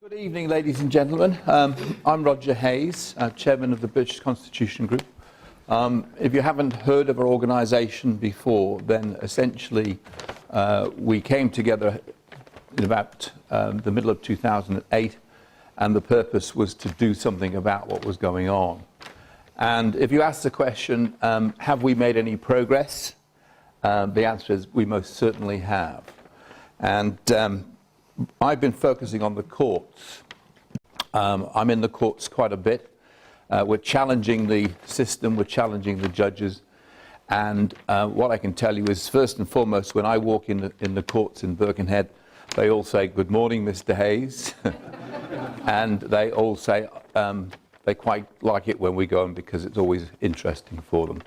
Good evening, ladies and gentlemen. I'm Roger Hayes, Chairman of the British Constitution Group. If you haven't heard of our organisation before, then essentially we came together in about the middle of 2008, and the purpose was to do something about what was going on. And if you ask the question, have we made any progress? The answer is we most certainly have. And I've been focusing on the courts. I'm in the courts quite a bit. We're challenging the system, we're challenging the judges, and what I can tell you is, first and foremost, when I walk in the courts in Birkenhead, they all say, "Good morning, Mr. Hayes," and they all say they quite like it when we go in because it's always interesting for them.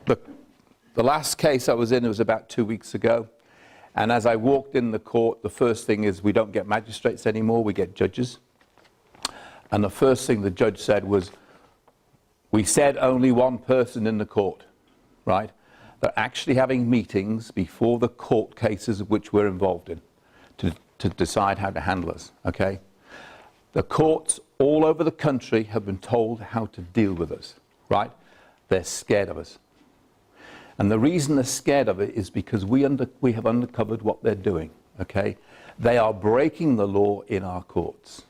The last case I was in, it was about 2 weeks ago. And as I walked in the court, the first thing is we don't get magistrates anymore, we get judges. And the first thing the judge said was, we said only one person in the court, right? They're actually having meetings before the court cases which we're involved in to decide how to handle us, okay? The courts all over the country have been told how to deal with us, right? They're scared of us. And the reason they're scared of it is because we have uncovered what they're doing, okay? They are breaking the law in our courts.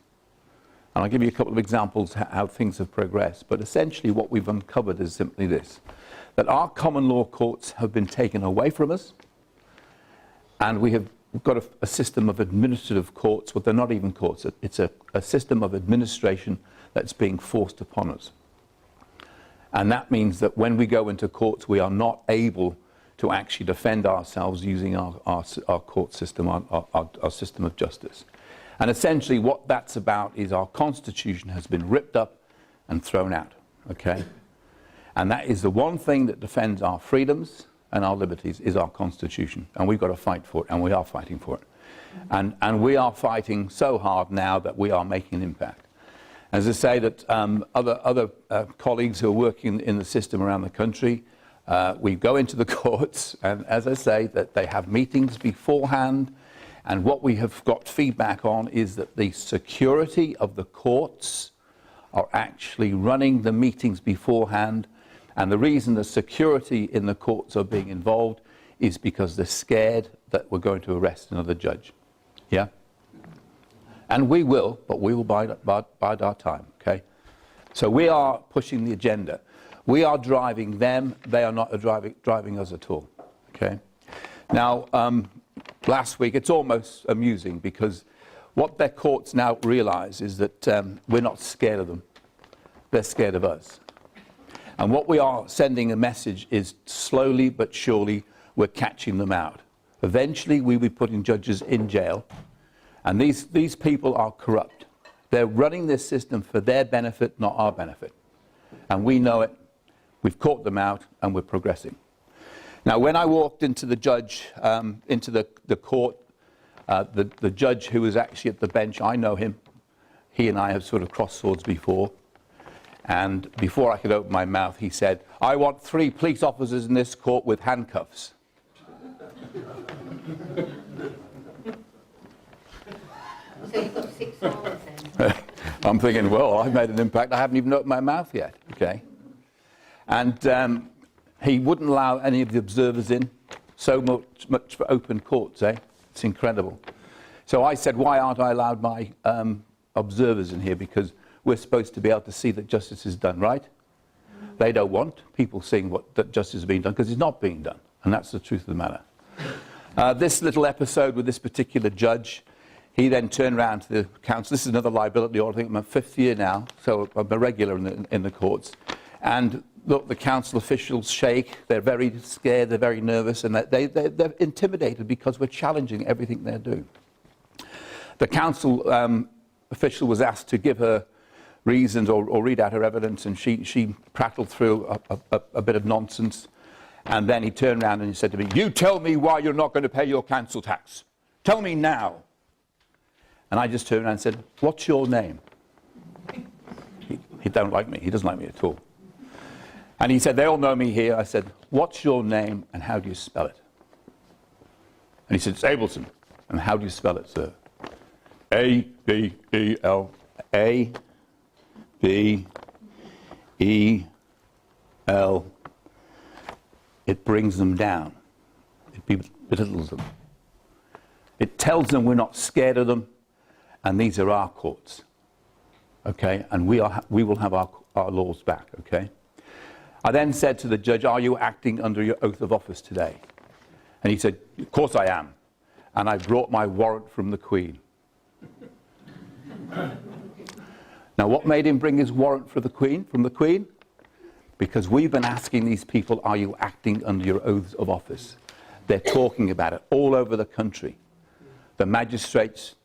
And I'll give you a couple of examples how things have progressed. But essentially what we've uncovered is simply this, that our common law courts have been taken away from us, and we've got a system of administrative courts, but they're not even courts. It's a system of administration that's being forced upon us. And that means that when we go into courts, we are not able to actually defend ourselves using our court system, our system of justice. And essentially what that's about is our Constitution has been ripped up and thrown out, okay? And that is the one thing that defends our freedoms and our liberties is our Constitution. And we've got to fight for it, and we are fighting for it. And we are fighting so hard now that we are making an impact. As I say, that other colleagues who are working in the system around the country, we go into the courts, and as I say, that they have meetings beforehand, and what we have got feedback on is that the security of the courts are actually running the meetings beforehand, and the reason the security in the courts are being involved is because they're scared that we're going to arrest another judge. Yeah? And we will, but we will bide our time, okay? So we are pushing the agenda. We are driving them. They are not driving us at all, okay? Now, last week, it's almost amusing because what their courts now realize is that we're not scared of them. They're scared of us. And what we are sending a message is slowly but surely we're catching them out. Eventually, we'll be putting judges in jail. And these people are corrupt. They're running this system for their benefit, not our benefit. And we know it. We've caught them out, and we're progressing. Now, when I walked into the judge, into the court, the judge who was actually at the bench, I know him. He and I have sort of crossed swords before. And before I could open my mouth, he said, "I want 3 police officers in this court with handcuffs." So you've got 6 hours then? I'm thinking, well, I've made an impact. I haven't even opened my mouth yet, okay? And he wouldn't allow any of the observers in. So much for open courts, eh? It's incredible. So I said, why aren't I allowed my observers in here? Because we're supposed to be able to see that justice is done, right? They don't want people seeing that justice is being done because it's not being done. And that's the truth of the matter. This little episode with this particular judge, he then turned around to the council. This is another liability order. I think I'm my 5th year now, so I'm a regular in the courts. And look, the council officials shake. They're very scared. They're very nervous, and they're intimidated because we're challenging everything they're doing. The council official was asked to give her reasons or read out her evidence, and she prattled through a bit of nonsense. And then he turned around and he said to me, "You tell me why you're not going to pay your council tax. Tell me now." And I just turned around and said, "What's your name?" He don't like me. He doesn't like me at all. And he said, "They all know me here." I said, "What's your name and how do you spell it?" And he said, "It's Ableton." "And how do you spell it, sir?" A, B, E, L. A, B, E, L. It brings them down. It belittles them. It tells them we're not scared of them, and these are our courts. Okay? And we will have our laws back. Okay? I then said to the judge, are you acting under your oath of office today? And he said, of course I am. And I brought my warrant from the Queen. Now, what made him bring his warrant from the Queen? Because we've been asking these people, are you acting under your oaths of office? They're talking about it all over the country. The magistrates,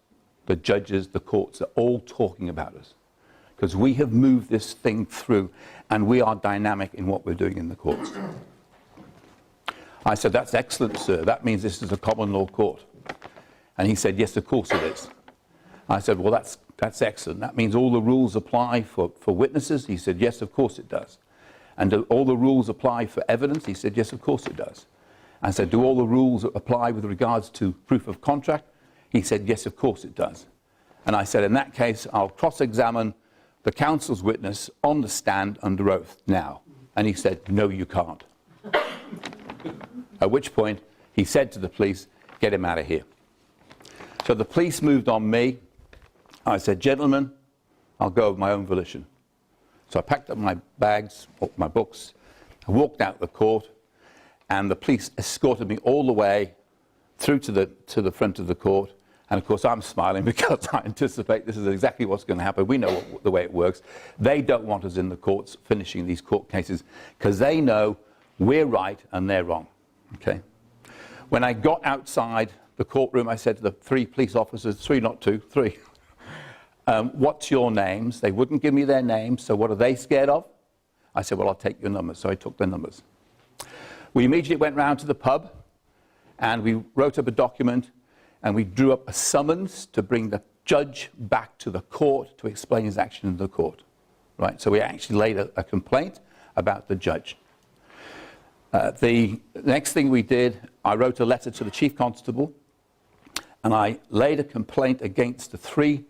the judges, the courts are all talking about us. Because we have moved this thing through, and we are dynamic in what we're doing in the courts. I said, that's excellent, sir. That means this is a common law court. And he said, yes, of course it is. I said, well, that's excellent. That means all the rules apply for witnesses? He said, yes, of course it does. And do all the rules apply for evidence? He said, yes, of course it does. I said, do all the rules apply with regards to proof of contract? He said, yes, of course it does. And I said, in that case, I'll cross-examine the counsel's witness on the stand under oath now. And he said, no, you can't. At which point, he said to the police, get him out of here. So the police moved on me. I said, gentlemen, I'll go of my own volition. So I packed up my bags, my books, I walked out the court, and the police escorted me all the way through to the front of the court. And of course, I'm smiling because I anticipate this is exactly what's going to happen. We know the way it works. They don't want us in the courts finishing these court cases because they know we're right and they're wrong. Okay? When I got outside the courtroom, I said to the three police officers, three, not two, three, what's your names? They wouldn't give me their names, so what are they scared of? I said, well, I'll take your numbers. So I took their numbers. We immediately went round to the pub, and we wrote up a document, and we drew up a summons to bring the judge back to the court to explain his action in the court. Right? So we actually laid a complaint about the judge. The next thing we did, I wrote a letter to the chief constable, and I laid a complaint against the three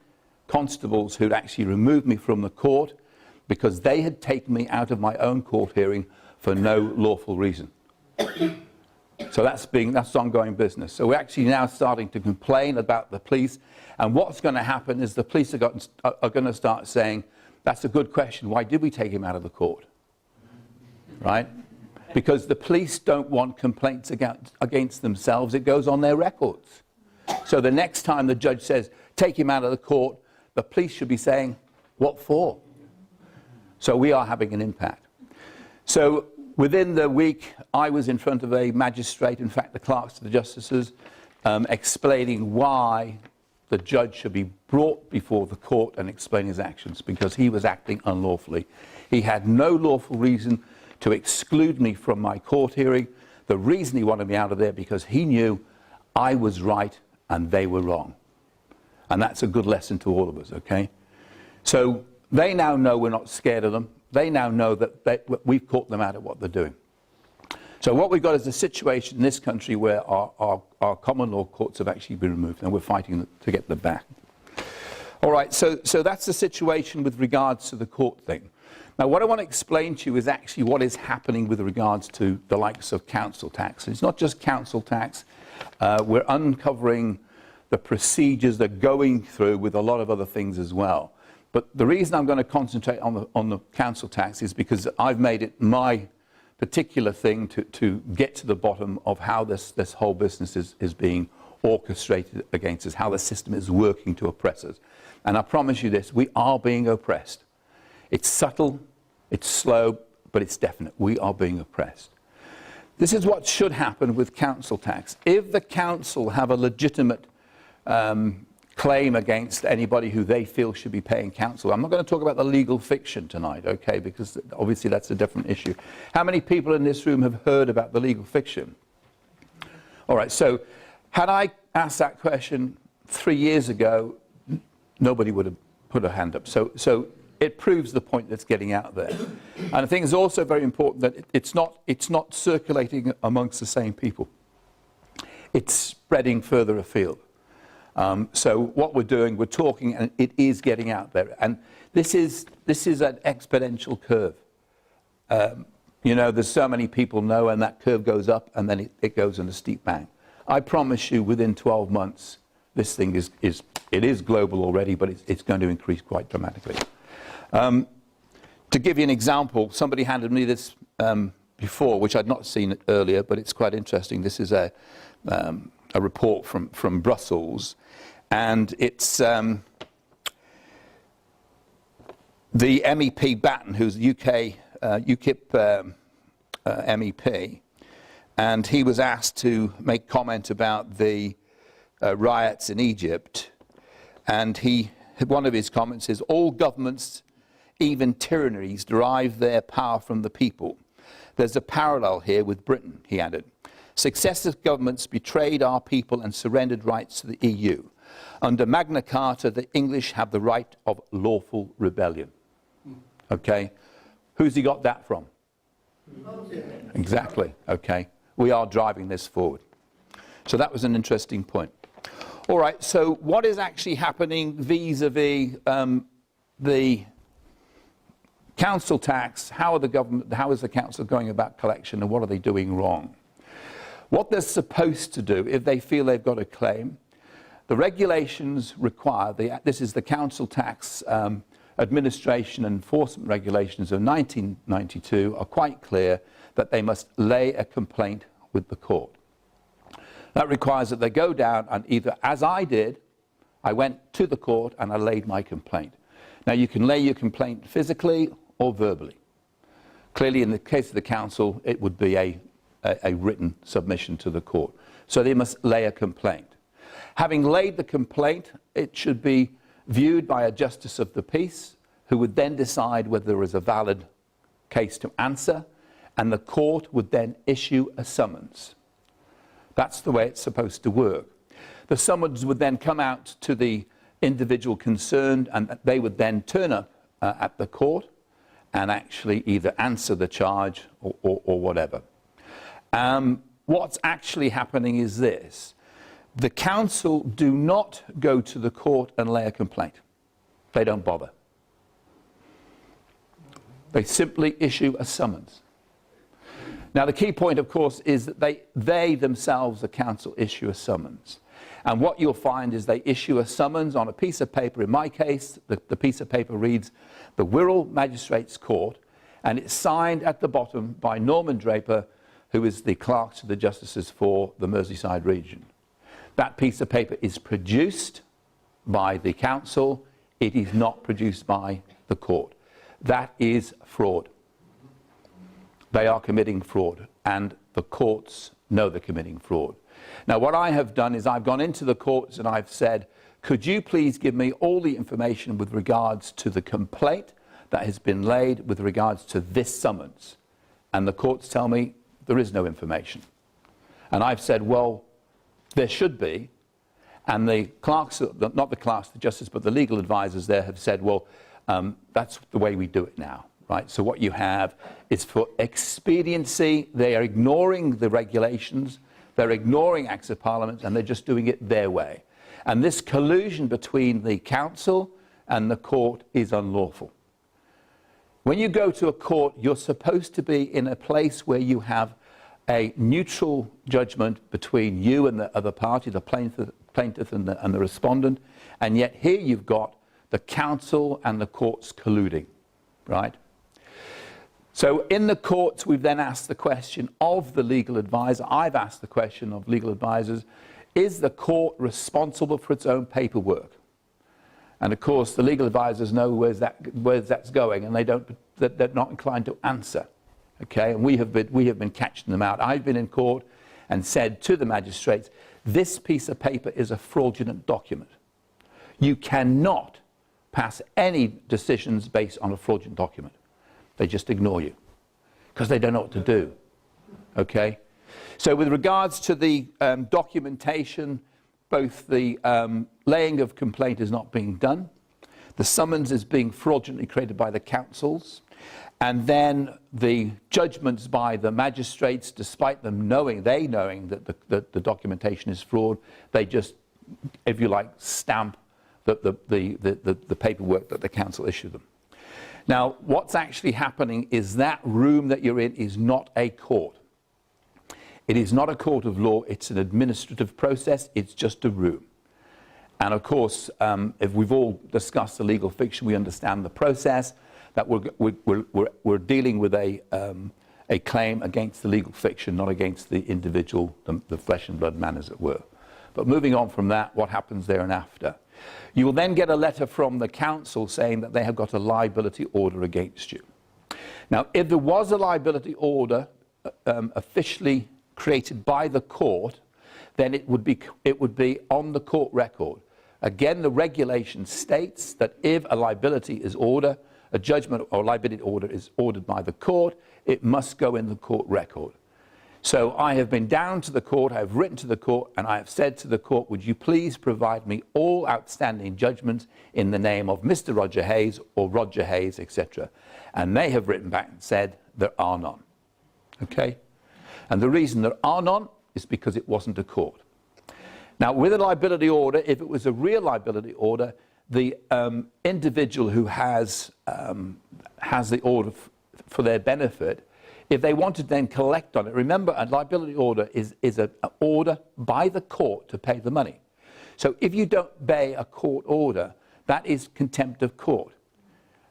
constables who'd actually removed me from the court because they had taken me out of my own court hearing for no lawful reason. So that's ongoing business. So we're actually now starting to complain about the police, and what's going to happen is the police are going to start saying, that's a good question, why did we take him out of the court? Right? Because the police don't want complaints against themselves, it goes on their records. So the next time the judge says, take him out of the court, the police should be saying, what for? So we are having an impact. So within the week, I was in front of a magistrate, in fact the clerks to the justices, explaining why the judge should be brought before the court and explain his actions, because he was acting unlawfully. He had no lawful reason to exclude me from my court hearing. The reason he wanted me out of there because he knew I was right and they were wrong. And that's a good lesson to all of us, okay? So they now know we're not scared of them. They now know that we've caught them out at what they're doing. So what we've got is a situation in this country where our common law courts have actually been removed, and we're fighting to get them back. All right, so that's the situation with regards to the court thing. Now, what I want to explain to you is actually what is happening with regards to the likes of council tax. It's not just council tax. We're uncovering the procedures they're going through with a lot of other things as well. But the reason I'm going to concentrate on the council tax is because I've made it my particular thing to get to the bottom of how this whole business is being orchestrated against us, how the system is working to oppress us. And I promise you this, we are being oppressed. It's subtle, it's slow, but it's definite. We are being oppressed. This is what should happen with council tax. If the council have a legitimate claim against anybody who they feel should be paying council, I'm not going to talk about the legal fiction tonight, okay, because obviously that's a different issue. How many people in this room have heard about the legal fiction? All right, so had I asked that question 3 years ago, nobody would have put a hand up. So it proves the point that's getting out there. And I think it's also very important that it's not circulating amongst the same people. It's spreading further afield. So what we're doing, we're talking, and it is getting out there. And this is an exponential curve. You know, there's so many people know, and that curve goes up, and then it goes in a steep bank. I promise you, within 12 months, this thing is global already, but it's going to increase quite dramatically. To give you an example, somebody handed me this before, which I'd not seen earlier, but it's quite interesting. This is a report from Brussels, and it's the MEP Batten, who's the UKIP MEP, and he was asked to make comment about the riots in Egypt, and one of his comments is, all governments, even tyrannies, derive their power from the people. There's a parallel here with Britain, he added. Successive governments betrayed our people and surrendered rights to the EU. Under Magna Carta, the English have the right of lawful rebellion. Okay? Who's he got that from? Exactly. Okay. We are driving this forward. So that was an interesting point. All right. So what is actually happening vis-a-vis the council tax? How is the council going about collection, and what are they doing wrong? What they're supposed to do, if they feel they've got a claim, the regulations require, this is the council tax administration and enforcement regulations of 1992, are quite clear that they must lay a complaint with the court. That requires that they go down and either, as I did, I went to the court and I laid my complaint. Now you can lay your complaint physically or verbally. Clearly in the case of the council, it would be a written submission to the court. So they must lay a complaint. Having laid the complaint, it should be viewed by a justice of the peace, who would then decide whether there is a valid case to answer, and the court would then issue a summons. That's the way it's supposed to work. The summons would then come out to the individual concerned, and they would then turn up at the court and actually either answer the charge or whatever. What's actually happening is this. The council do not go to the court and lay a complaint. They don't bother. They simply issue a summons. Now, the key point, of course, is that they themselves, the council, issue a summons. And what you'll find is they issue a summons on a piece of paper. In my case, the piece of paper reads, the Wirral Magistrates Court, and it's signed at the bottom by Norman Draper, who is the clerk to the justices for the Merseyside region. That piece of paper is produced by the council. It is not produced by the court. That is fraud. They are committing fraud, and the courts know they're committing fraud. Now, what I have done is I've gone into the courts and I've said, could you please give me all the information with regards to the complaint that has been laid with regards to this summons? And the courts tell me there is no information. And I've said, well, there should be. And the clerks, not the clerks, the justice, but the legal advisors there have said, well, that's the way we do it now. Right? So what you have is, for expediency, they are ignoring the regulations, they're ignoring Acts of Parliament, and they're just doing it their way. And this collusion between the council and the court is unlawful. When you go to a court, you're supposed to be in a place where you have a neutral judgment between you and the other party, the plaintiff and the respondent, and yet here you've got the council and the courts colluding, right? So in the courts, we've then asked the question of the legal advisor. I've asked the question of legal advisors, is the court responsible for its own paperwork? And of course, the legal advisors know where that's going, and they're not inclined to answer. Okay, and we have been catching them out. I've been in court and said to the magistrates, this piece of paper is a fraudulent document. You cannot pass any decisions based on a fraudulent document. They just ignore you because they don't know what to do. Okay? So with regards to the documentation, both the laying of complaint is not being done. The summons is being fraudulently created by the councils. And then the judgments by the magistrates, despite them knowing that the documentation is fraud, they just if you like, stamp the paperwork that the council issued them. Now, what's actually happening is that room that you're in is not a court. It is not a court of law. It's an administrative process. It's just a room. And of course, if we've all discussed the legal fiction, we understand the process, that we're dealing with a claim against the legal fiction, not against the individual, the flesh and blood man, as it were. But moving on from that, what happens there and after? You will then get a letter from the council saying that they have got a liability order against you. Now, if there was a liability order officially created by the court, then it would be on the court record. Again, the regulation states that if a liability is ordered, a judgment or liability order is ordered by the court, it must go in the court record. So I have been down to the court, I have written to the court, and I have said to the court, would you please provide me all outstanding judgments in the name of Mr. Roger Hayes or Roger Hayes, etc. And they have written back and said there are none. Okay? And the reason there are none is because it wasn't a court. Now, with a liability order, if it was a real liability order, the individual who has the order for their benefit, if they want to then collect on it, remember, a liability order is an order by the court to pay the money. So if you don't obey a court order, that is contempt of court.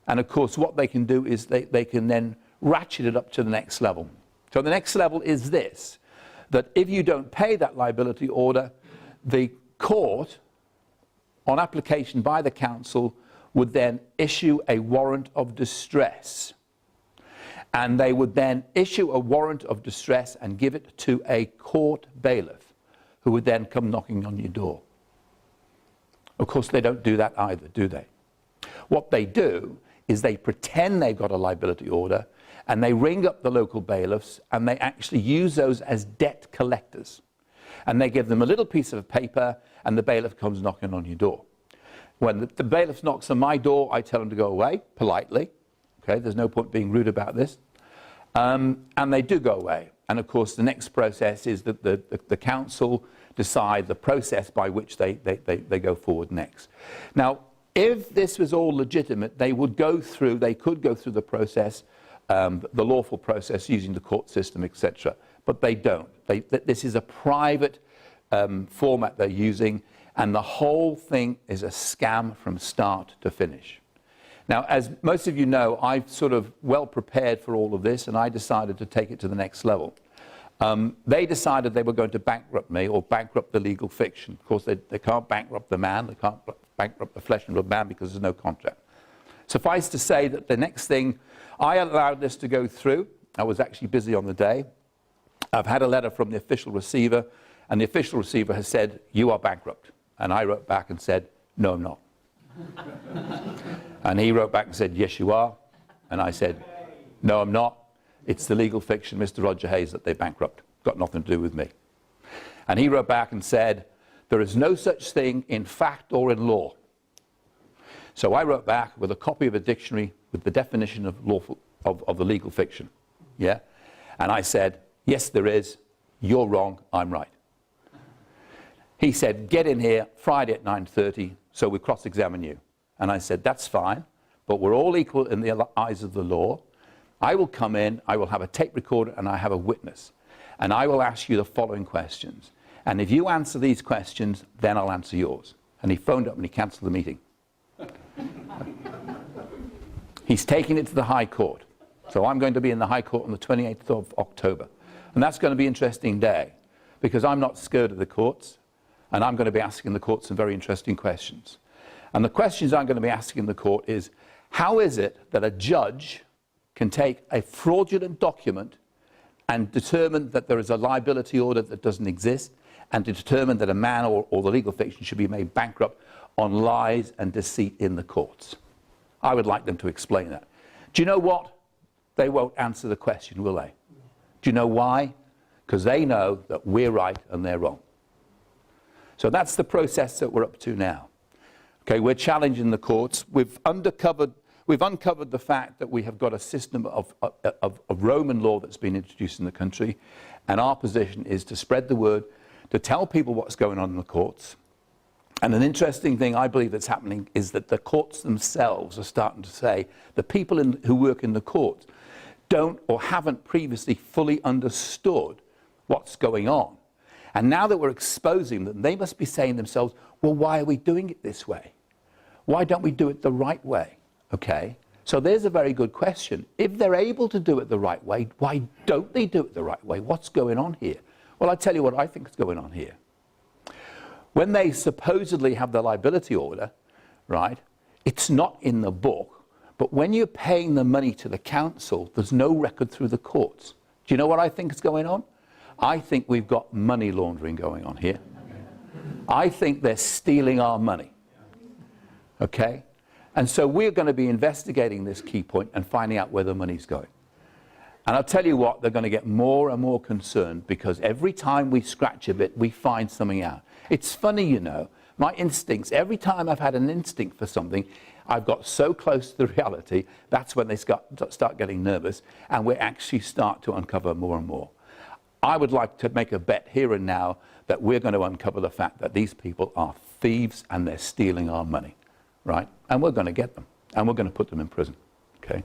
And of course, what they can do is they can then ratchet it up to the next level. So the next level is this, that if you don't pay that liability order, the court, on application by the council, would then issue a warrant of distress. And they would then issue a warrant of distress and give it to a court bailiff, who would then come knocking on your door. Of course, they don't do that either, do they? What they do is they pretend they've got a liability order, and they ring up the local bailiffs, and they actually use those as debt collectors. And they give them a little piece of paper, and the bailiff comes knocking on your door. When the bailiff knocks on my door, I tell him to go away, politely. Okay, there's no point being rude about this. And they do go away. And of course, the next process is that the council decide the process by which they go forward next. Now, if this was all legitimate, they could go through the process, the lawful process using the court system, etc. But they don't. This is a private format they're using, and the whole thing is a scam from start to finish. Now, as most of you know, I've sort of well prepared for all of this, and I decided to take it to the next level. They decided they were going to bankrupt me, or bankrupt the legal fiction. Of course, they can't bankrupt the man, they can't bankrupt the flesh and blood man because there's no contract. Suffice to say that the next thing, I allowed this to go through. I was actually busy on the day. I've had a letter from the official receiver, and the official receiver has said, you are bankrupt. And I wrote back and said, no, I'm not. And he wrote back and said, yes, you are. And I said, no, I'm not. It's the legal fiction, Mr. Roger Hayes, that they bankrupt. Got nothing to do with me. And he wrote back and said, there is no such thing in fact or in law. So I wrote back with a copy of a dictionary with the definition of lawful, of the legal fiction. Yeah? And I said, yes, there is. You're wrong. I'm right. He said, get in here Friday at 9:30, so we cross-examine you. And I said, that's fine, but we're all equal in the eyes of the law. I will come in, I will have a tape recorder, and I have a witness. And I will ask you the following questions. And if you answer these questions, then I'll answer yours. And he phoned up and he cancelled the meeting. He's taking it to the High Court. So I'm going to be in the High Court on the 28th of October. And that's going to be an interesting day, because I'm not scared of the courts, and I'm going to be asking the court some very interesting questions. And the questions I'm going to be asking the court is, how is it that a judge can take a fraudulent document and determine that there is a liability order that doesn't exist, and to determine that a man or the legal fiction should be made bankrupt on lies and deceit in the courts? I would like them to explain that. Do you know what? They won't answer the question, will they? Do you know why? Because they know that we're right and they're wrong. So that's the process that we're up to now. Okay, we're challenging the courts. We've uncovered the fact that we have got a system of Roman law that's been introduced in the country, and our position is to spread the word, to tell people what's going on in the courts, And an interesting thing I believe that's happening is that the courts themselves are starting to say the people who work in the courts don't or haven't previously fully understood what's going on. And now that we're exposing them, they must be saying to themselves, well, why are we doing it this way? Why don't we do it the right way? Okay, so there's a very good question. If they're able to do it the right way, why don't they do it the right way? What's going on here? Well, I'll tell you what I think is going on here. When they supposedly have the liability order, right, it's not in the book, but when you're paying the money to the council, there's no record through the courts. Do you know what I think is going on? I think we've got money laundering going on here. I think they're stealing our money. Okay? And so we're going to be investigating this key point and finding out where the money's going. And I'll tell you what, they're going to get more and more concerned because every time we scratch a bit, we find something out. It's funny, you know, my instincts, every time I've had an instinct for something, I've got so close to the reality, that's when they start getting nervous, and we actually start to uncover more and more. I would like to make a bet here and now that we're going to uncover the fact that these people are thieves and they're stealing our money, right? And we're going to get them, and we're going to put them in prison, okay?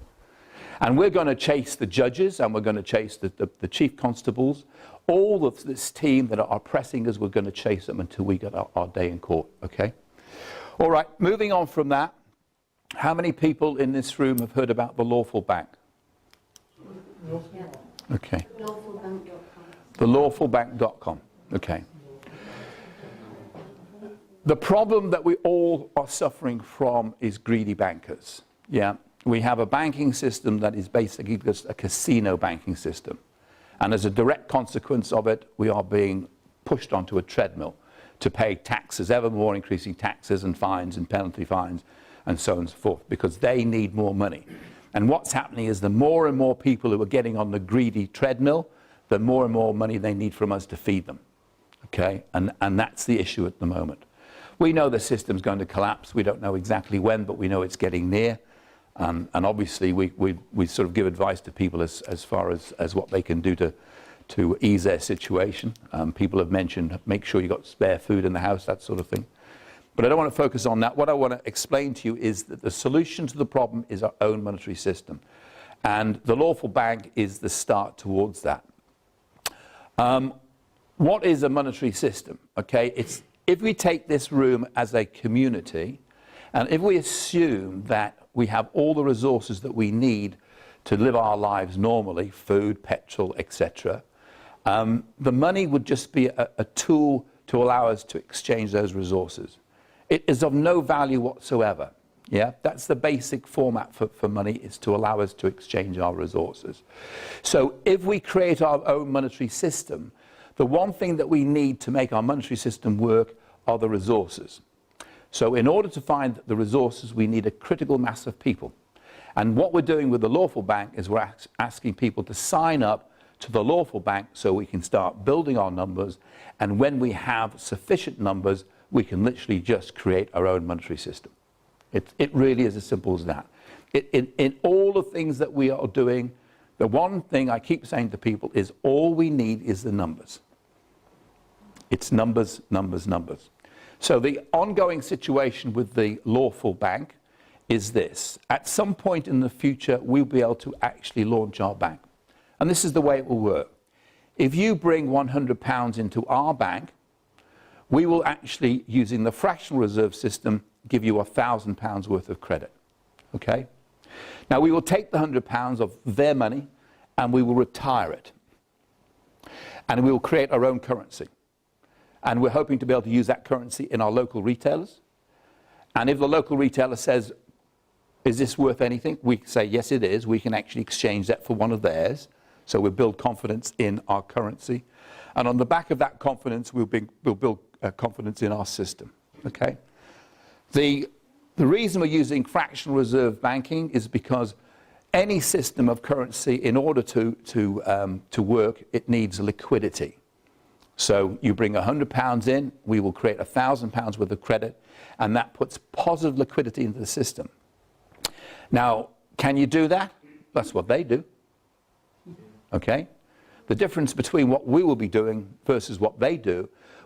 And we're going to chase the judges, and we're going to chase the chief constables. All of this team that are pressing us, we're going to chase them until we get our day in court, okay? All right, moving on from that, how many people in this room have heard about the Lawful Bank? Yeah. Okay. Lawfulbank.com. The lawfulbank.com, okay. The problem that we all are suffering from is greedy bankers, yeah? We have a banking system that is basically just a casino banking system. And as a direct consequence of it, we are being pushed onto a treadmill to pay taxes, ever more increasing taxes and fines and penalty fines and so on and so forth, because they need more money. And what's happening is the more and more people who are getting on the greedy treadmill, the more and more money they need from us to feed them. Okay? And that's the issue at the moment. We know the system's going to collapse. We don't know exactly when, but we know it's getting near. And obviously, we sort of give advice to people as far as what they can do to ease their situation. People have mentioned, make sure you've got spare food in the house, that sort of thing. But I don't want to focus on that. What I want to explain to you is that the solution to the problem is our own monetary system. And the Lawful Bank is the start towards that. What is a monetary system? Okay, it's if we take this room as a community, and if we assume that we have all the resources that we need to live our lives normally, food, petrol, etc., the money would just be a tool to allow us to exchange those resources. It is of no value whatsoever. Yeah, that's the basic format for money, is to allow us to exchange our resources. So if we create our own monetary system, the one thing that we need to make our monetary system work are the resources. So in order to find the resources, we need a critical mass of people. And what we're doing with the Lawful Bank is we're asking people to sign up to the Lawful Bank so we can start building our numbers. And when we have sufficient numbers, we can literally just create our own monetary system. It really is as simple as that. In all the things that we are doing, the one thing I keep saying to people is all we need is the numbers. It's numbers, numbers, numbers. So the ongoing situation with the Lawful Bank is this. At some point in the future, we'll be able to actually launch our bank. And this is the way it will work. If you bring £100 into our bank, we will actually, using the fractional reserve system, give you £1,000 worth of credit. Okay? Now, we will take the £100 of their money and we will retire it. And we will create our own currency. And we're hoping to be able to use that currency in our local retailers. And if the local retailer says, is this worth anything? We say, yes, it is. We can actually exchange that for one of theirs. So we'll build confidence in our currency. And on the back of that confidence, we'll build confidence in our system. Okay? The reason we're using fractional reserve banking is because any system of currency, in order to work, it needs liquidity. So you bring £100 in, we will create £1,000 worth of credit, and that puts positive liquidity into the system. Now, can you do that? That's what they do. Okay? The difference between what we will be doing versus what they do,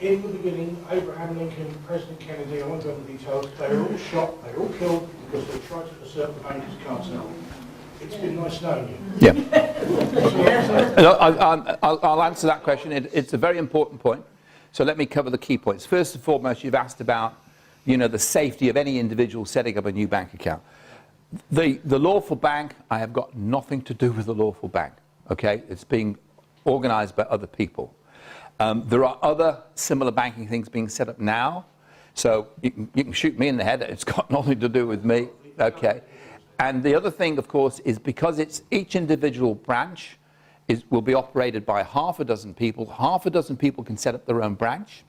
In the beginning, Abraham Lincoln, President Kennedy, I won't go into details, they were all shot, they were all killed because they tried to usurp the banker's castle. It's been nice knowing you. Yeah. I'll answer that question. It's a very important point. So let me cover the key points. First and foremost, you've asked about, the safety of any individual setting up a new bank account. The Lawful Bank, I have got nothing to do with the Lawful Bank. Okay, it's being organised by other people. There are other similar banking things being set up now. So you can shoot me in the head. It's got nothing to do with me. Okay. And the other thing, of course, is because it's each individual branch will be operated by half a dozen people. Half a dozen people can set up their own branch.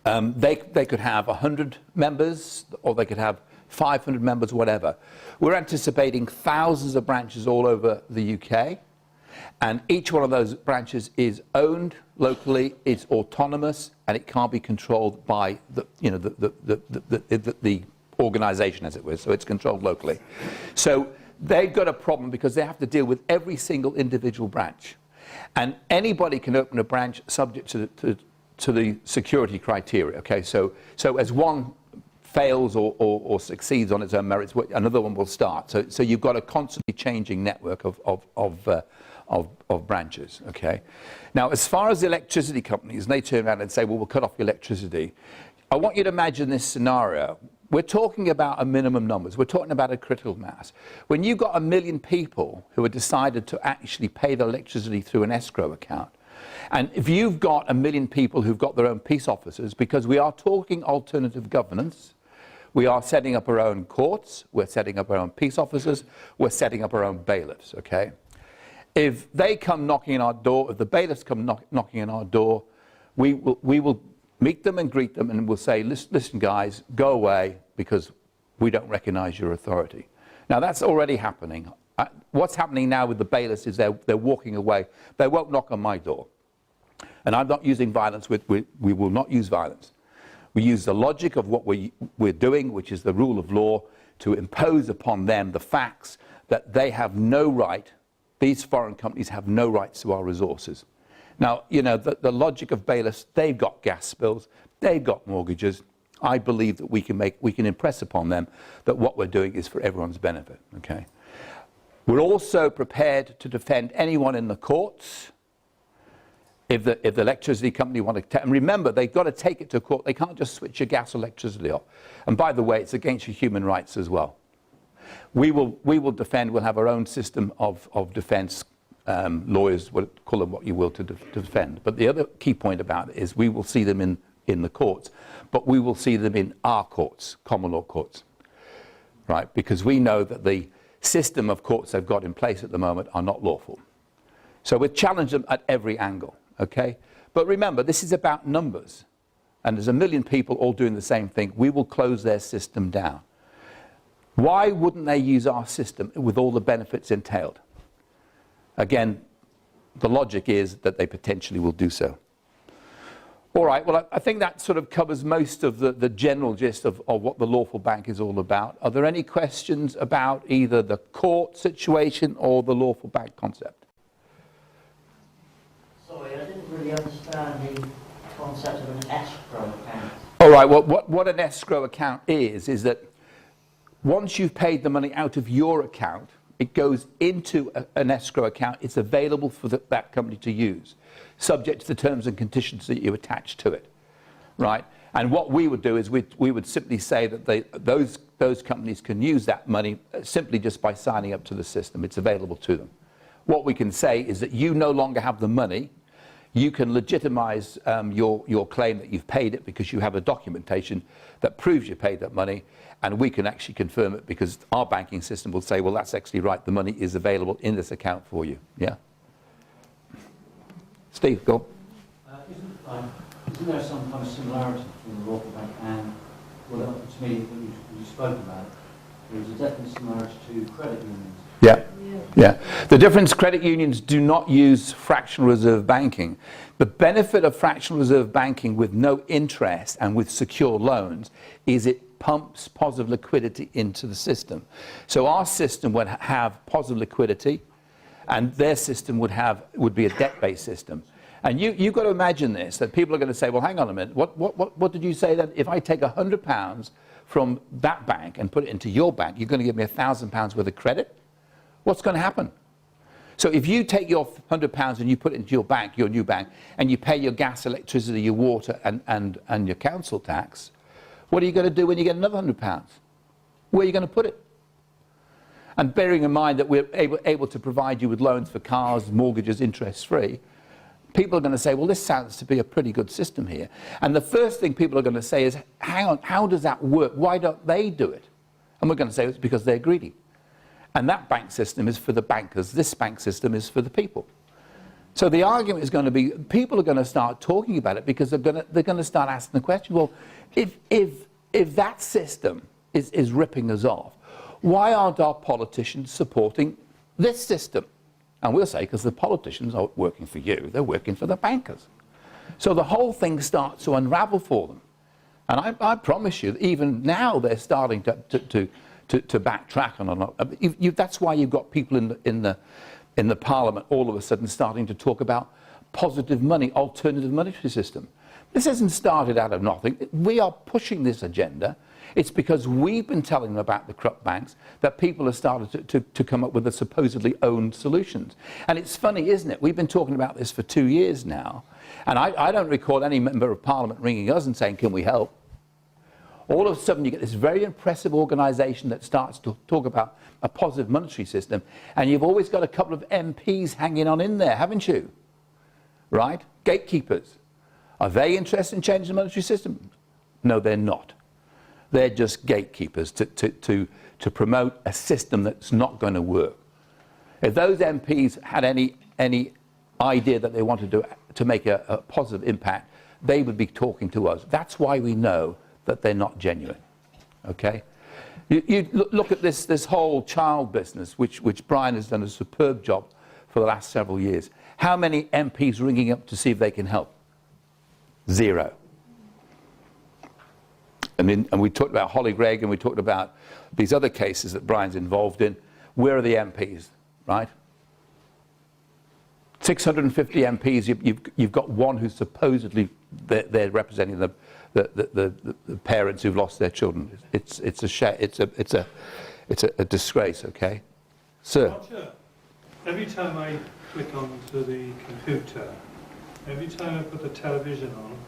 They could have 100 members, or they could have 500 members, whatever. We're anticipating thousands of branches all over the UK. And each one of those branches is owned locally, it's autonomous, and it can't be controlled by the organisation, as it were. So it's controlled locally. So they've got a problem because they have to deal with every single individual branch. And anybody can open a branch subject to the security criteria. Okay, so as one fails or succeeds on its own merits, another one will start. So you've got a constantly changing network of branches. Okay. Now, as far as the electricity companies, they turn around and say, well, we'll cut off your electricity. I want you to imagine this scenario. We're talking about a minimum numbers. We're talking about a critical mass. When you've got 1 million people who have decided to actually pay their electricity through an escrow account, and if you've got 1 million people who've got their own peace officers, because we are talking alternative governance, we are setting up our own courts, we're setting up our own peace officers, we're setting up our own bailiffs, okay? If they come knocking on our door, if the bailiffs come knocking on our door, we will meet them and greet them, and we'll say, listen guys, go away, because we don't recognize your authority. Now that's already happening. What's happening now with the bailiffs is they're walking away. They won't knock on my door. And I'm not using violence. We will not use violence. We use the logic of what we're doing, which is the rule of law, to impose upon them the facts that they have no right, these foreign companies have no rights to our resources. Now, the logic of bailiffs, they've got gas bills, they've got mortgages. I believe that we can impress upon them that what we're doing is for everyone's benefit, okay? We're also prepared to defend anyone in the courts if the electricity company want to, and remember, they've got to take it to court. They can't just switch your gas or electricity off. And by the way, it's against your human rights as well. We will defend, we'll have our own system of defense, lawyers, call them what you will, to defend. But the other key point about it is we will see them in the courts, but we will see them in our courts, common law courts, right? Because we know that the system of courts they've got in place at the moment are not lawful. So we challenge them at every angle, okay? But remember, this is about numbers. And there's 1 million people all doing the same thing. We will close their system down. Why wouldn't they use our system with all the benefits entailed? Again, the logic is that they potentially will do so. All right, well, I think that sort of covers most of the general gist of what the Lawful Bank is all about. Are there any questions about either the court situation or the Lawful Bank concept? Sorry, I didn't really understand the concept of an escrow account. All right, well, what an escrow account is that once you've paid the money out of your account, it goes into an escrow account. It's available for that company to use, subject to the terms and conditions that you attach to it, right? And what we would do is we would simply say that those companies can use that money simply just by signing up to the system. It's available to them. What we can say is that you no longer have the money. You can legitimize your claim that you've paid it because you have a documentation that proves you paid that money, and we can actually confirm it because our banking system will say, well, that's actually right, the money is available in this account for you. Yeah? Steve, go. Isn't there some kind of similarity between the Lawful Bank and, well, to me, what you spoke about, there's a definite similarity to credit unions? Yeah. Yeah. The difference, credit unions do not use fractional reserve banking. The benefit of fractional reserve banking with no interest and with secure loans is it pumps positive liquidity into the system. So our system would have positive liquidity, and their system would be a debt-based system. And you've got to imagine this, that people are going to say, well, hang on a minute, what did you say that if I take £100 from that bank and put it into your bank, you're going to give me £1,000 worth of credit? What's going to happen? So if you take your £100 and you put it into your bank, your new bank, and you pay your gas, electricity, your water, and your council tax, what are you going to do when you get another £100? Where are you going to put it? And bearing in mind that we're able to provide you with loans for cars, mortgages, interest-free, people are going to say, well, this sounds to be a pretty good system here. And the first thing people are going to say is, hang on, how does that work? Why don't they do it? And we're going to say it's because they're greedy. And that bank system is for the bankers. This bank system is for the people. So the argument is going to be, people are going to start talking about it because they're going to start asking the question, well, if that system is ripping us off, why aren't our politicians supporting this system? And we'll say, because the politicians aren't working for you, they're working for the bankers. So the whole thing starts to unravel for them. And I promise you, even now they're starting to backtrack on it. That's why you've got people in the Parliament all of a sudden starting to talk about positive money, alternative monetary system. This hasn't started out of nothing. We are pushing this agenda. It's because we've been telling them about the corrupt banks that people have started to come up with the supposedly owned solutions. And it's funny, isn't it? We've been talking about this for 2 years now, and I don't recall any member of Parliament ringing us and saying, can we help? All of a sudden you get this very impressive organisation that starts to talk about a positive monetary system, and you've always got a couple of MPs hanging on in there, haven't you? Right? Gatekeepers. Are they interested in changing the monetary system? No, they're not. They're just gatekeepers to promote a system that's not going to work. If those MPs had any idea that they wanted to make a positive impact, they would be talking to us. That's why we know that they're not genuine. Okay? You look at this whole child business, which Brian has done a superb job for the last several years. How many MPs ringing up to see if they can help? 0. And we talked about Holly Gregg, and we talked about these other cases that Brian's involved in. Where are the MPs, right? 650 MPs, you've got one who's supposedly they're representing the parents who've lost their children. It's a disgrace, okay? Sir? Roger, every time I click onto the computer, every time I put the television on,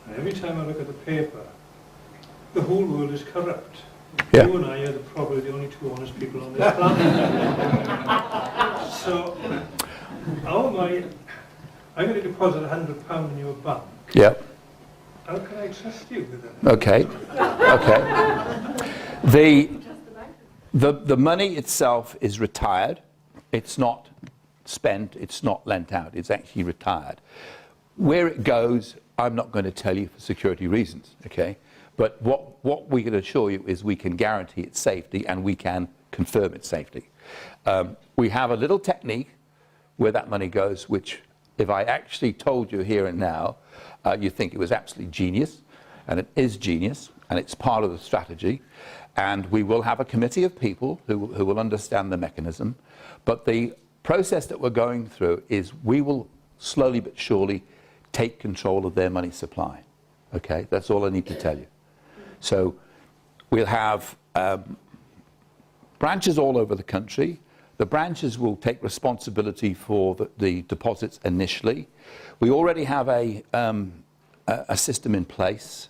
and every time I look at the paper, the whole world is corrupt. Yeah. You and I are probably the only two honest people on this planet. So, I'm going to deposit £100 in your bank. Yeah. How can I trust you with it? Okay. The money itself is retired. It's not spent. It's not lent out. It's actually retired. Where it goes, I'm not going to tell you for security reasons. Okay. But what we can assure you is we can guarantee its safety, and we can confirm its safety. We have a little technique where that money goes, which if I actually told you here and now, you think it was absolutely genius, and it is genius, and it's part of the strategy. And we will have a committee of people who will understand the mechanism. But the process that we're going through is we will slowly but surely take control of their money supply. Okay, that's all I need to tell you. So we'll have branches all over the country. The branches will take responsibility for the deposits initially. We already have a system in place.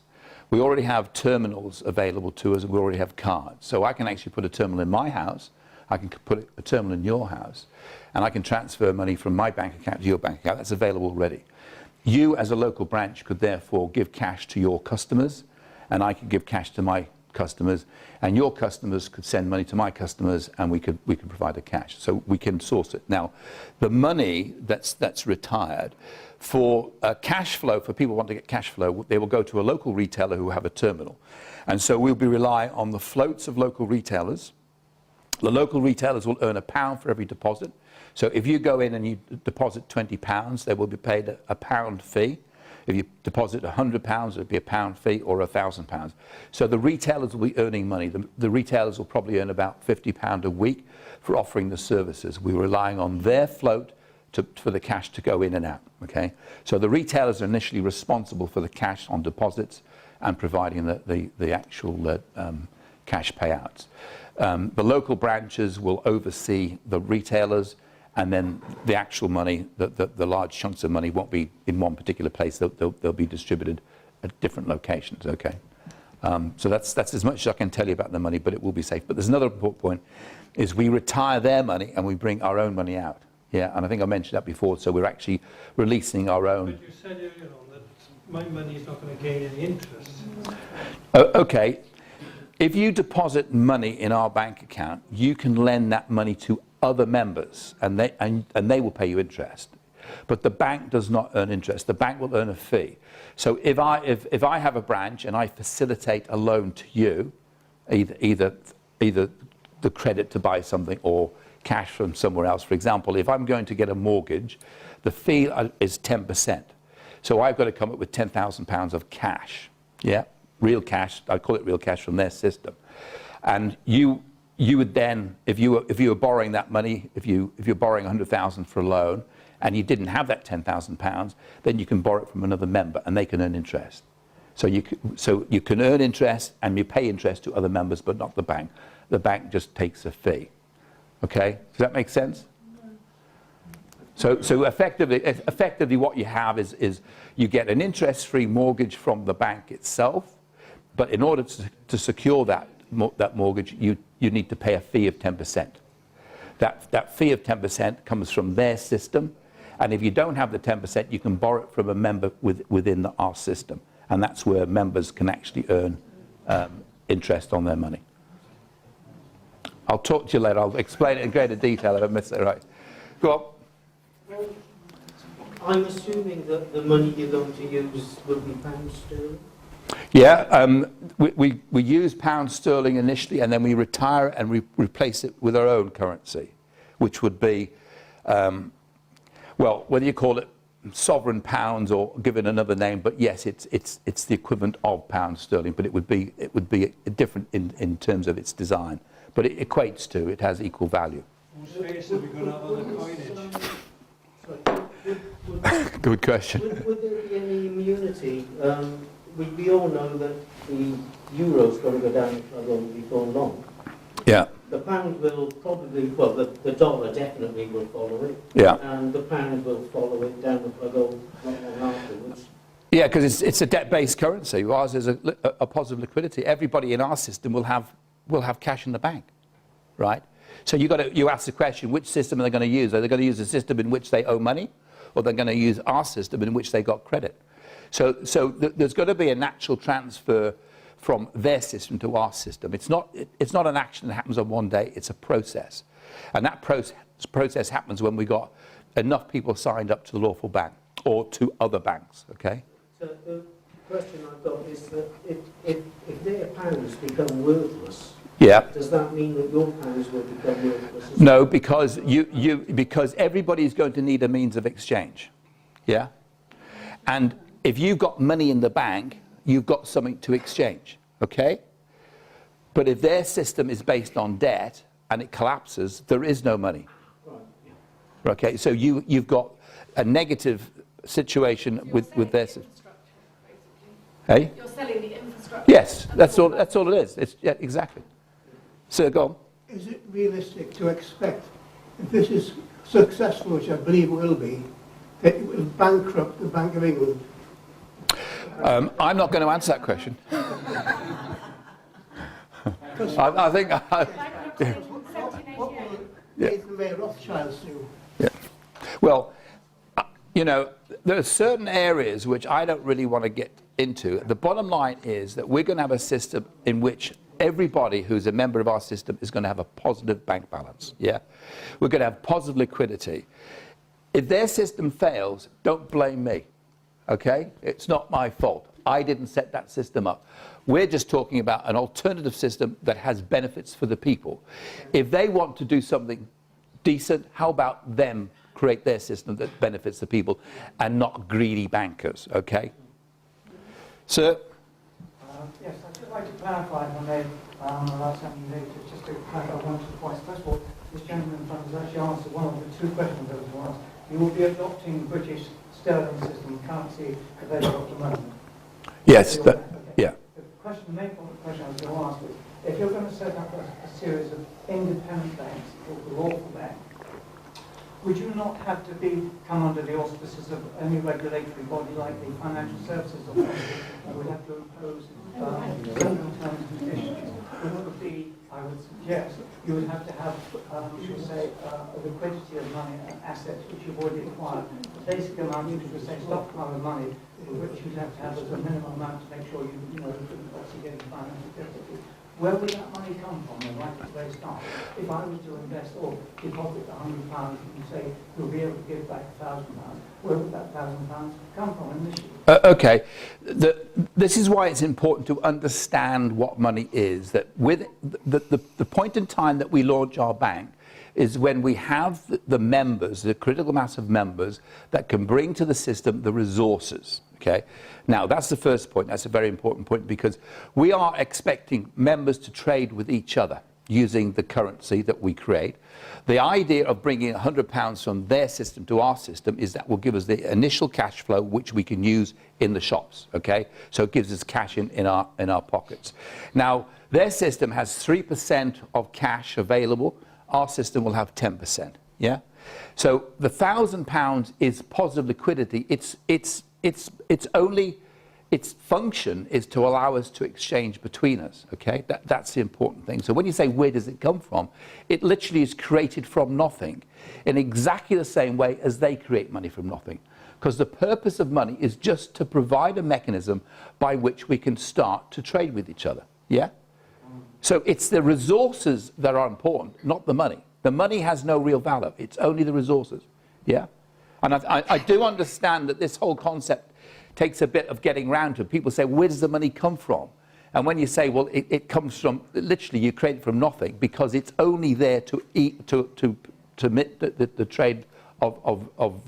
We already have terminals available to us, and we already have cards. So I can actually put a terminal in my house. I can put a terminal in your house, and I can transfer money from my bank account to your bank account. That's available already. You, as a local branch, could therefore give cash to your customers, and I could give cash to my customers, and your customers could send money to my customers, and we could provide the cash. So we can source it. Now, the money that's retired, for cash flow, for people who want to get cash flow, they will go to a local retailer who have a terminal. And so we'll be relying on the floats of local retailers. The local retailers will earn £1 for every deposit. So if you go in and you deposit £20, they will be paid a £1 fee. If you deposit £100, it'll be a £1 fee or £1,000. So the retailers will be earning money. The retailers will probably earn about £50 a week for offering the services. We're relying on their float for the cash to go in and out, okay? So the retailers are initially responsible for the cash on deposits and providing the actual cash payouts. The local branches will oversee the retailers, and then the actual money, the large chunks of money won't be in one particular place. They'll be distributed at different locations, okay? So that's as much as I can tell you about the money, but it will be safe. But there's another important point, is we retire their money and we bring our own money out. Yeah, and I think I mentioned that before, so we're actually releasing our own. But you said earlier on that my money is not going to gain any interest. Okay, if you deposit money in our bank account, you can lend that money to other members, and they will pay you interest. But the bank does not earn interest. The bank will earn a fee. So if I have a branch and I facilitate a loan to you, either the credit to buy something or cash from somewhere else. For example, if I'm going to get a mortgage, the fee is 10%. So I've got to come up with £10,000 of cash, yeah, real cash. I call it real cash from their system. And you would then, if you were borrowing that money, if you're borrowing 100,000 for a loan, and you didn't have that £10,000, then you can borrow it from another member, and they can earn interest. So you can earn interest, and you pay interest to other members, but not the bank. The bank just takes a fee. Okay, does that make sense? So effectively what you have is you get an interest-free mortgage from the bank itself, but in order to secure that mortgage, you need to pay a fee of 10%. That fee of 10% comes from their system, and if you don't have the 10%, you can borrow it from a member within our system, and that's where members can actually earn interest on their money. I'll talk to you later. I'll explain it in greater detail if I miss it right. Go on. Well, I'm assuming that the money you're going to use will be pounds sterling? Yeah, we use pound sterling initially, and then we retire it and we replace it with our own currency, which would be, well, whether you call it sovereign pounds or give it another name, but yes, it's the equivalent of pound sterling, but it would be different in terms of its design. But it equates to, it has equal value. What space have we got out on the coinage? Good question. Would there be any immunity? We all know that the euro's going to go down before long. Yeah. The pound will probably, well, the dollar definitely will follow it. Yeah. And the pound will follow it down the plug not long afterwards. Yeah, because it's a debt-based currency. Ours is a positive liquidity. Everybody in our system will have cash in the bank, right? So you ask the question, which system are they going to use? Are they going to use a system in which they owe money, or they're going to use our system in which they got credit? So there's got to be a natural transfer from their system to our system. It's not an action that happens on one day. It's a process, and that process happens when we got enough people signed up to the Lawful Bank or to other banks. Okay. So the question I've got is that if their pounds become worthless, yeah. Does that mean that your pounds will become worthless? No, because because everybody's going to need a means of exchange. Yeah. And if you've got money in the bank, you've got something to exchange. Okay. But if their system is based on debt and it collapses, there is no money. Right. Okay. So you've got a negative situation with their system. Hey? You're selling the infrastructure. Yes, that's all it is. It's, yeah, exactly. So go on. Is it realistic to expect, if this is successful, which I believe it will be, that it will bankrupt the Bank of England? I'm not going to answer that question. I think... What will Nathan Ray Rothschilds do? Yeah. Well, you know, there are certain areas which I don't really want to get into. The bottom line is that we're going to have a system in which everybody who's a member of our system is going to have a positive bank balance. Yeah, we're going to have positive liquidity. If their system fails, don't blame me. Okay, it's not my fault. I didn't set that system up. We're just talking about an alternative system that has benefits for the people. If they want to do something decent, how about them create their system that benefits the people and not greedy bankers? Okay. Sir? Yes, I'd just like to clarify, if I may, the last time you later, just to clarify once or twice. First of all, this gentleman in front has actually answered one of the two questions I was going to ask. you will be adopting British sterling system currency available at the moment. Yes, For your that, bank, okay. yeah. The main question I was going to ask is, if you're going to set up a series of independent banks called the Lawful Bank, would you not have to come under the auspices of any regulatory body like the Financial Services Authority that would have to impose certain terms and conditions? Which would be, I would suggest, you would have to have, should we say, a liquidity of money and assets which you've already acquired. The basic amount, which would say stockpile of money, which you'd have to have as a minimum amount to make sure you couldn't obviously get into financial difficulty. Where would that money come from right at the very start? If I was to invest or deposit £100 and say you'll be able to give back £1,000, where would that £1,000 come from initially? Okay, this is why it's important to understand what money is. That with the point in time that we launch our bank is when we have the members, the critical mass of members that can bring to the system the resources. Okay, now that's the first point. That's a very important point because we are expecting members to trade with each other using the currency that we create. The idea of bringing £100 from their system to our system is that will give us the initial cash flow which we can use in the shops. Okay, so it gives us cash in our pockets. Now their system has 3% of cash available. Our system will have 10%. Yeah, so the £1,000 is positive liquidity. It's only, its function is to allow us to exchange between us, okay? That's the important thing. So when you say where does it come from, it literally is created from nothing in exactly the same way as they create money from nothing. Because the purpose of money is just to provide a mechanism by which we can start to trade with each other, yeah? So it's the resources that are important, not the money. The money has no real value, it's only the resources, yeah? And I do understand that this whole concept takes a bit of getting round to. People say, where does the money come from? And when you say, well, it comes from, literally you create it from nothing because it's only there to meet the trade of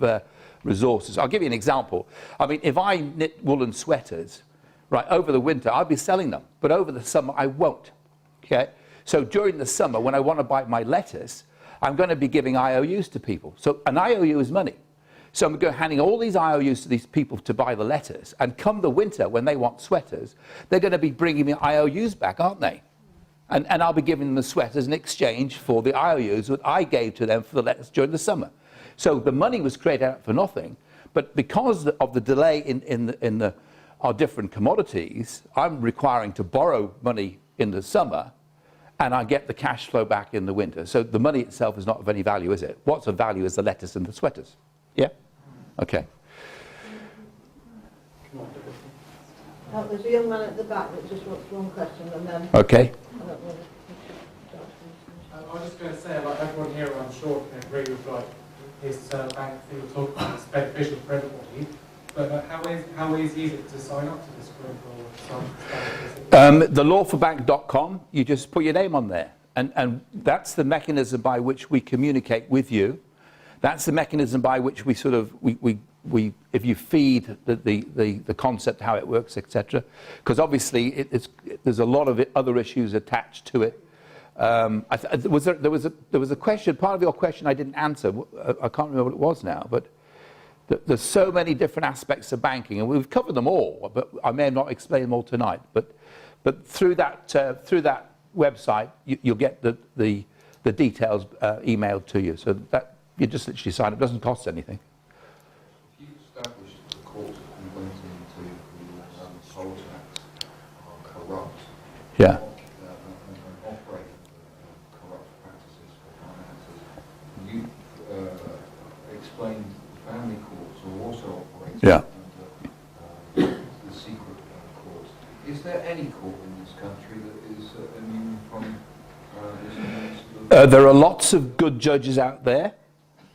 resources. I'll give you an example. I mean, if I knit woolen sweaters, right, over the winter, I'll be selling them. But over the summer, I won't, okay? So during the summer, when I want to buy my lettuce, I'm going to be giving IOUs to people. So an IOU is money. So I'm handing all these IOUs to these people to buy the lettuce. And come the winter, when they want sweaters, they're going to be bringing me IOUs back, aren't they? And I'll be giving them the sweaters in exchange for the IOUs that I gave to them for the lettuce during the summer. So the money was created out for nothing. But because of the delay in our different commodities, I'm requiring to borrow money in the summer, and I get the cash flow back in the winter. So the money itself is not of any value, is it? What's of value is the lettuce and the sweaters. Yeah? Okay. There's a young man at the back that just wants one question and then... Okay. I don't know. I was just going to say, like everyone here, I'm sure can agree with like this bank thing we talked about. It's beneficial for everybody. But how easy is it to sign up to this group or sign up? TheLawfulBank.com. You just put your name on there, and that's the mechanism by which we communicate with you. That's the mechanism by which we sort of we if you feed the concept, how it works, etc. Because obviously there's a lot of other issues attached to it. There was a question. Part of your question I didn't answer. I can't remember what it was now, but there's so many different aspects of banking, and we've covered them all. But I may not explain them all tonight. But through that website, you'll get the details emailed to you. So that you just literally sign up. It doesn't cost anything. If you established the court and went into the poll tax are corrupt, Yeah. and operating corrupt practices for finances, you explained family courts are also operating Yeah. under the secret courts. Is there any court in this country that is immune from this? There are lots of good judges out there.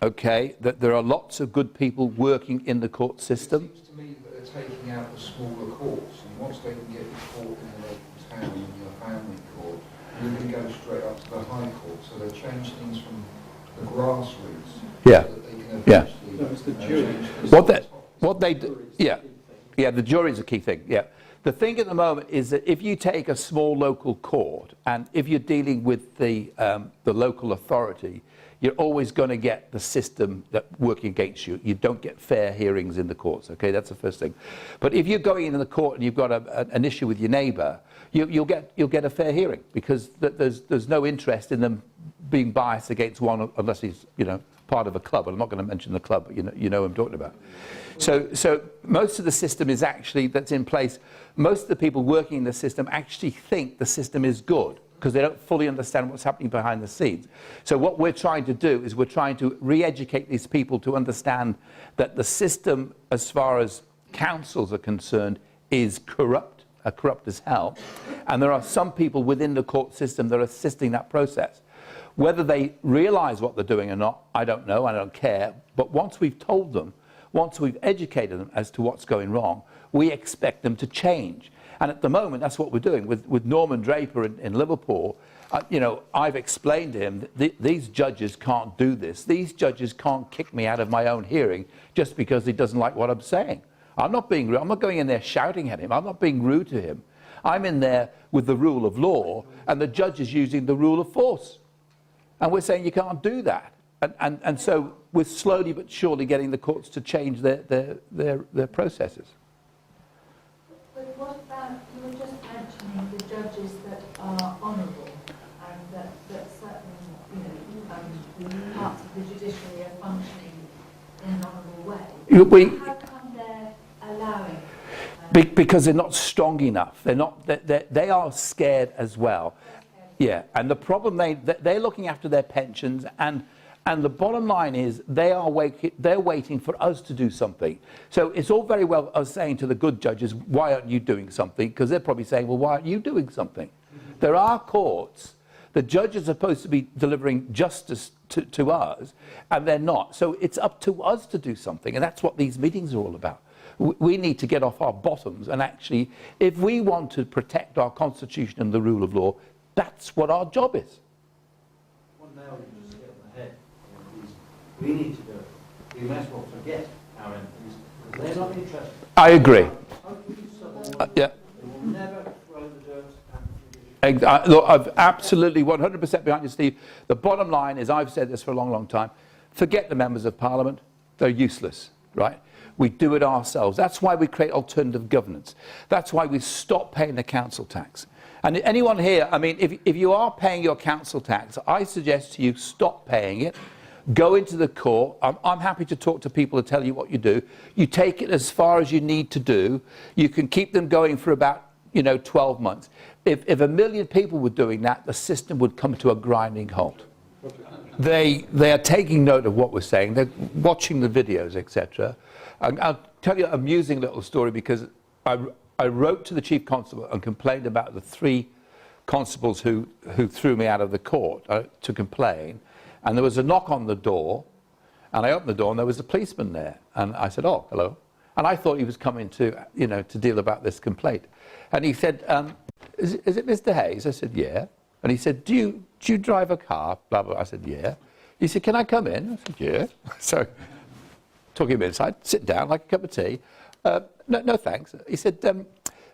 Okay, that there are lots of good people working in the court system. It seems to me that they're taking out the smaller courts, and once they can get you caught in the local town in your family court, you're going to go straight up to the high court. So they change things from the grassroots. Yeah. So that they can Yeah. eventually No, it's the jury. What they do, yeah, the jury is a key thing. Yeah, the thing at the moment is that if you take a small local court and if you're dealing with the local authority, you're always going to get the system that working against you. You don't get fair hearings in the courts, okay? That's the first thing. But if you're going into the court and you've got an issue with your neighbour, you'll get a fair hearing, because there's no interest in them being biased against one unless he's, you know, part of a club. And I'm not going to mention the club, but you know what I'm talking about. So most of the system is actually that's in place. Most of the people working in the system actually think the system is good, because they don't fully understand what's happening behind the scenes. So what we're trying to do is we're trying to re-educate these people to understand that the system, as far as councils are concerned, is corrupt as hell. And there are some people within the court system that are assisting that process. Whether they realise what they're doing or not, I don't know, I don't care. But once we've told them, once we've educated them as to what's going wrong, we expect them to change. And at the moment, that's what we're doing. With Norman Draper in Liverpool, you know, I've explained to him that these judges can't do this. These judges can't kick me out of my own hearing just because he doesn't like what I'm saying. I'm not being rude. I'm not going in there shouting at him. I'm not being rude to him. I'm in there with the rule of law, and the judge is using the rule of force. And we're saying you can't do that. And so we're slowly but surely getting the courts to change their processes. But what about, you were just mentioning the judges that are honourable, and that certain, parts of the judiciary are functioning in an honourable way. How come they're allowing? Because they're not strong enough. They are scared as well. Yeah, and the problem, they're looking after their pensions, and the bottom line is they're waiting for us to do something. So it's all very well us saying to the good judges, why aren't you doing something? Because they're probably saying, well, why aren't you doing something? There are courts. The judges are supposed to be delivering justice to us, and they're not. So it's up to us to do something, and that's what these meetings are all about. We need to get off our bottoms, and actually, if we want to protect our constitution and the rule of law, that's what our job is. One nail you just hit on the head is we need to do it. We may as well forget our MPs, because they're not interested. I agree. Yeah. They will never throw the dirt at the Look, I'm absolutely 100% behind you, Steve. The bottom line is, I've said this for a long, long time, forget the members of Parliament. They're useless, right? We do it ourselves. That's why we create alternative governance. That's why we stop paying the council tax. And anyone here, I mean, if you are paying your council tax, I suggest to you stop paying it, go into the court. I'm happy to talk to people to tell you what you do. You take it as far as you need to do. You can keep them going for about, 12 months. If 1 million people were doing that, the system would come to a grinding halt. They are taking note of what we're saying. They're watching the videos, etc. I'll tell you an amusing little story, because I wrote to the chief constable and complained about the 3 constables who threw me out of the court to complain. And there was a knock on the door, and I opened the door, and there was a policeman there. And I said, oh, hello. And I thought he was coming to deal about this complaint. And he said, is it Mr. Hayes? I said, yeah. And he said, do you drive a car? Blah, blah. I said, yeah. He said, can I come in? I said, yeah. So took him inside, sit down, like a cup of tea. No, thanks. He said,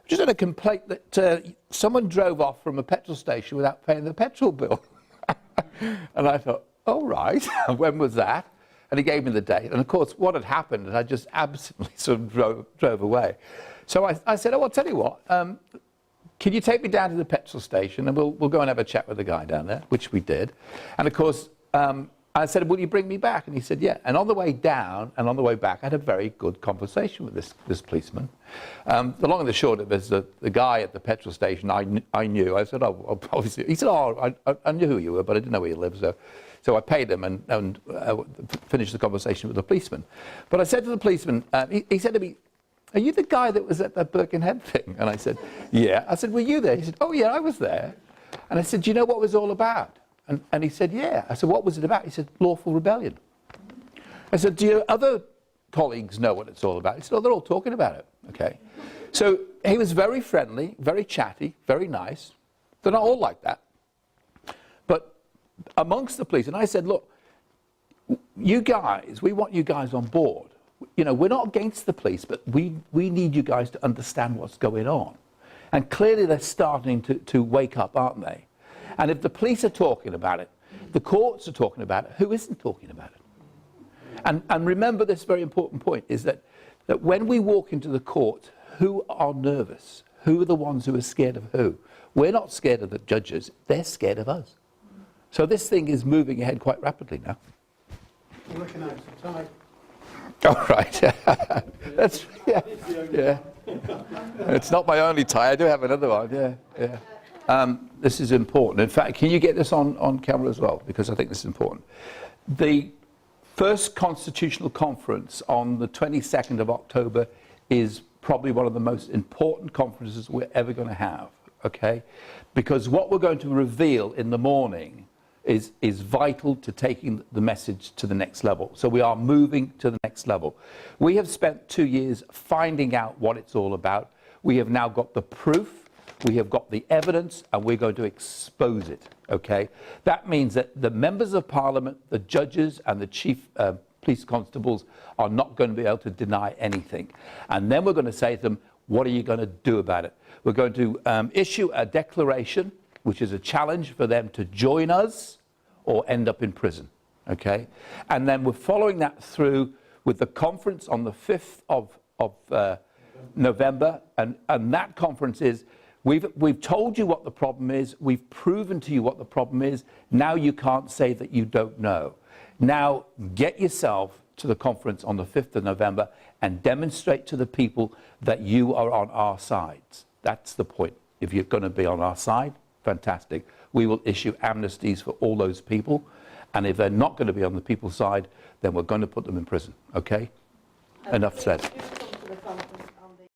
just had a complaint that someone drove off from a petrol station without paying the petrol bill. And I thought, oh, right. When was that? And he gave me the date. And of course, what had happened is I just absolutely sort of drove away. So I said, oh, I'll tell you what. Can you take me down to the petrol station, and we'll go and have a chat with the guy down there, which we did. And of course, I said, will you bring me back? And he said, yeah. And on the way down and on the way back, I had a very good conversation with this policeman. The long and the short of it is the guy at the petrol station I knew. I said, oh, obviously. He said, oh, I knew who you were, but I didn't know where you lived. So I paid him and finished the conversation with the policeman. But I said to the policeman, he said to me, are you the guy that was at the Birkenhead thing? And I said, yeah. I said, were you there? He said, oh, yeah, I was there. And I said, do you know what it was all about? And he said, yeah. I said, what was it about? He said, lawful rebellion. I said, do your other colleagues know what it's all about? He said, oh, they're all talking about it. Okay. So he was very friendly, very chatty, very nice. They're not all like that. But amongst the police, and I said, look, you guys, we want you guys on board. We're not against the police, but we need you guys to understand what's going on. And clearly they're starting to wake up, aren't they? And if the police are talking about it, The courts are talking about it. Who isn't talking about it? And remember this very important point is that when we walk into the court, who are nervous? Who are the ones who are scared of who? We're not scared of the judges. They're scared of us. So this thing is moving ahead quite rapidly now. You're looking at some time. Oh, right. That's, yeah. It's not my only tie. I do have another one, yeah. This is important. In fact, can you get this on camera as well? Because I think this is important. The first Constitutional Conference on the 22nd of October is probably one of the most important conferences we're ever going to have, okay? Because what we're going to reveal in the morning is vital to taking the message to the next level. So we are moving to the next level. We have spent 2 years finding out what it's all about. We have now got the proof. We have got the evidence, and we're going to expose it, okay? That means that the members of Parliament, the judges, and the chief police constables are not going to be able to deny anything. And then we're going to say to them, what are you going to do about it? We're going to issue a declaration, which is a challenge for them to join us or end up in prison, okay? And then we're following that through with the conference on the 5th of November, and that conference is, we've told you what the problem is, we've proven to you what the problem is, now you can't say that you don't know. Now get yourself to the conference on the 5th of November and demonstrate to the people that you are on our sides. That's the point. If you're going to be on our side, fantastic. We will issue amnesties for all those people, and if they're not going to be on the people's side, then we're going to put them in prison, okay? Enough said.